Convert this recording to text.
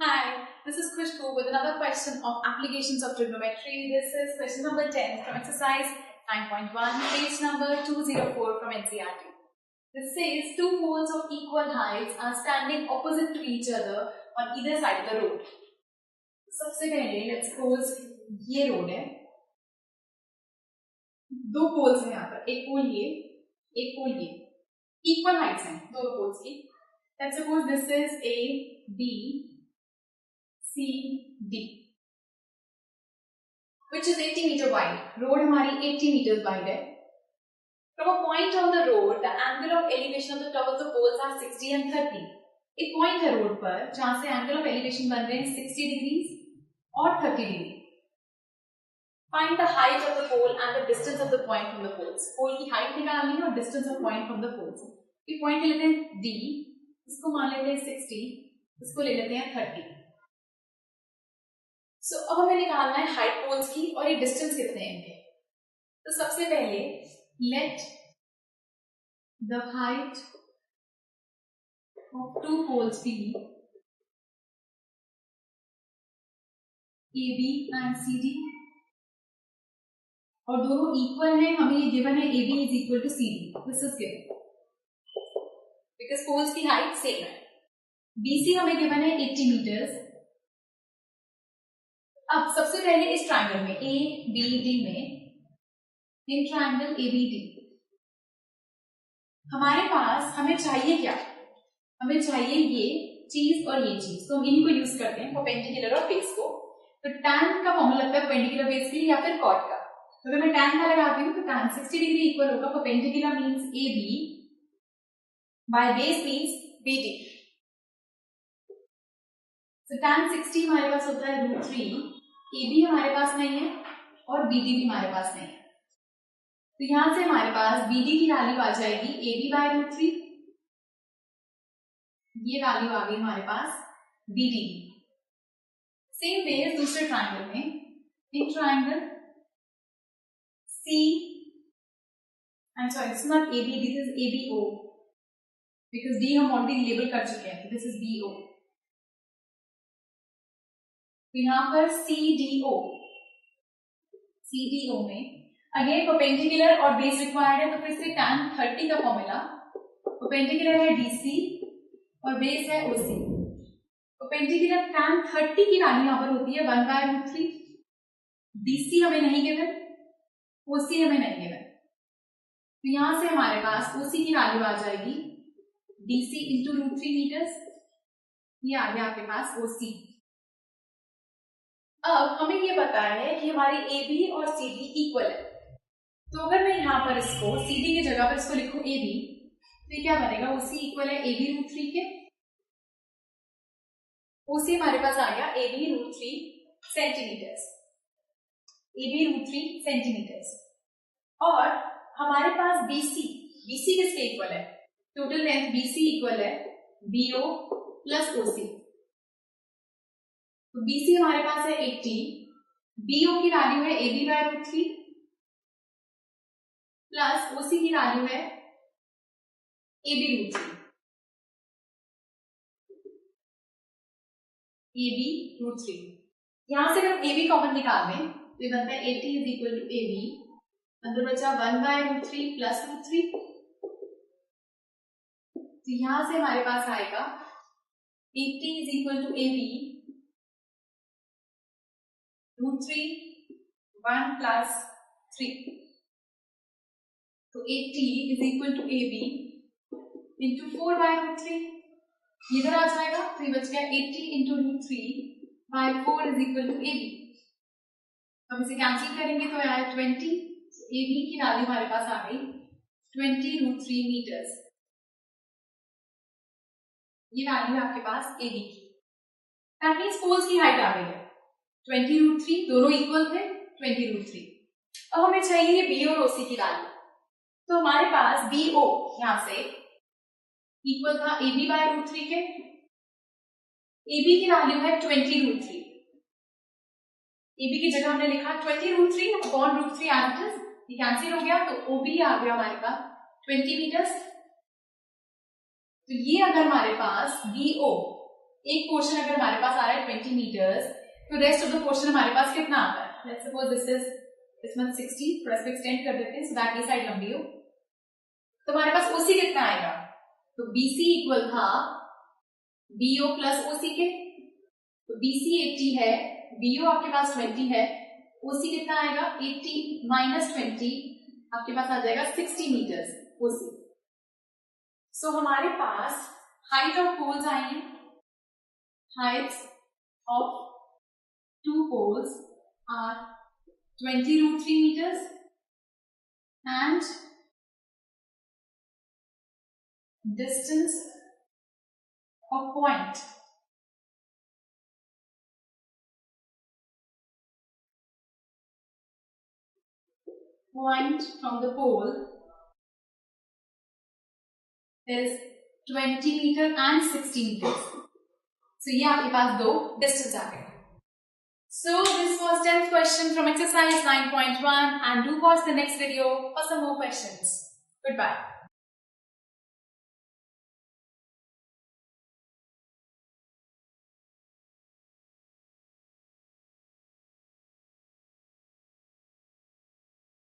Hi, this is Khushbu with another question of applications of trigonometry. This is question number 10 from exercise 9.1, page number 204 from NCERT. This says two poles of equal heights are standing opposite to each other on either side of the road. सबसे पहले let's suppose ये road है, दो poles हैं यहाँ पर, एक पोल ये, एक पोल ये, इक्वल हाइट्स हैं दोनों पोल्स की. Let's suppose this is A, B, C, D, which is 80 meter wide. Road हमारी 80 meters wide है. From a point on the road, the angle of elevation of the top of the poles are 60 and 30. एक point है road पर जहाँ से angle of elevation बन रहे हैं 60 degrees और 30 degree. Find the height of the pole and the distance of the point from the poles. Pole की height निकालनी है और distance of point from the poles. ये point ले लेते हैं D, इसको मान लेते हैं 60, इसको ले लेते हैं 30. So, अब हमें निकालना है हाइट पोल्स की और ये डिस्टेंस कितने हैं इनके. तो सबसे पहले let the height of two poles be A B and C D, और दोनों इक्वल हैं. हमें ये गिवन है A B is equal to C D. This is given because poles की हाइट सेम है. बी सी हमें गिवन है 80 मीटर्स. अब सबसे पहले इस ट्रायंगल में ए बी डी में, in triangle A B D, हमारे पास हमें चाहिए क्या? हमें चाहिए ये चीज और ये चीज. तो हम इनको यूज करते हैं परपेंडिकुलर और बेस को. तो tan का फॉर्मूला लगता है परपेंडिकुलर बेस के लिए या फिर कॉट का. तो अगर मैं tan का लगाती हूँ तो tan 60 डिग्री इक्वल होगा perpendicular means A B by base means B D. तो tan 60 हमारे पास होता है √3. ए बी हमारे पास नहीं है और बी डी भी हमारे पास नहीं है. तो यहां से हमारे पास बी डी की वैल्यू आ जाएगी ए बी बाय √3. ये वैल्यू आ गई हमारे पास बी डी की. सेम वे दूसरे ट्रायंगल में, in triangle C, I am sorry this is not A B, this is A B O, because D हम ऑलरेडी लेबल कर चुके हैं. This is B O. तो यहां पर CDO में अगेन परपेंडिकुलर और बेस रिक्वायर्ड है. तो फिर से tan 30 का फॉर्मूला, परपेंडिकुलर है DC और बेस है OC. परपेंडिकुलर tan 30 की वैल्यू यहां पर होती है 1/√3. DC हमें नहीं गिवन, OC हमें नहीं गिवन. तो यहां से हमारे पास OC की वैल्यू आ जाएगी DC इंटू √3 मीटर्स. ये आ गया आपके पास OC. अब हमें ये पता है कि हमारी ए बी और सी डी इक्वल है. तो अगर मैं यहाँ पर इसको सी डी की जगह पर इसको लिखूं ए बी, तो क्या बनेगा? ओसी इक्वल है ए बी √3 के. ओसी हमारे पास आ गया A B √3 centimetres. A B √3 centimetres. और हमारे पास बीसी, बीसी किसके इक्वल है? टोटल लेंथ बीसी इक्वल है बीओ प्लस ओसी. तो BC हमारे पास है 80, BO की वैल्यू है AB बाय √3 प्लस OC की वैल्यू है AB √3. AB √3. यहां से अगर AB कॉमन निकाल दें तो ये बनता है 80 इज इक्वल टू AB, अंदर बचा 1/√3 प्लस √3. तो यहां से हमारे पास आएगा 80 is equal to AB √3 1 plus 3. तो 80 is equal to AB into 4/√3. इधर आ जाएगा तो ये बच गया 80 into √3/4 is equal to AB. अब इसे कैंसिल करेंगे तो आया 20. AB की वैल्यू हमारे पास आ गई 20√3 मीटर्स. ये वैल्यू आपके पास AB की. दैट मींस पोल्स की हाइट आ गई है 20√3. दोनों इक्वल थे 20√3. अब हमें चाहिए बी और ओसी की वैल्यू. तो हमारे पास BO यहां से इक्वल था AB बाय √3 के. AB की वैल्यू है 20√3. AB की जगह हमने लिखा 20√3 अपॉन √3 एज इट इज. ये कैंसिल हो गया तो OB आ गया हमारे पास 20 मीटर्स. तो ये अगर हमारे पास BO एक पोर्शन अगर हमारे पास आ रहा है 20 मीटर्स, तो रेस्ट ऑफ द पोर्शन हमारे पास कितना आता है? लेट्स सपोज दिस वन 60, थोड़ा सा एक्सटेंड कर देते हैं सो दैट ये साइड लंबी हो। तो हमारे पास ओसी कितना आएगा? तो बीसी इक्वल था बीओ प्लस ओसी के। तो बीसी 80 है, बीओ आपके पास 20 है, ओसी कितना आएगा? 80 माइनस 20 आपके पास आ जाएगा 60 मीटर्स ओसी। सो हमारे पास हाइट ऑफ पोल्स आई है, heights of two poles are 20√3 meters and distance of point from the pole is 20 meter and 60 meters. So ये आपके पास दो डिस्टेंस आ गए। So this was 10th question from exercise 9.1 and do watch the next video for some more questions. Goodbye.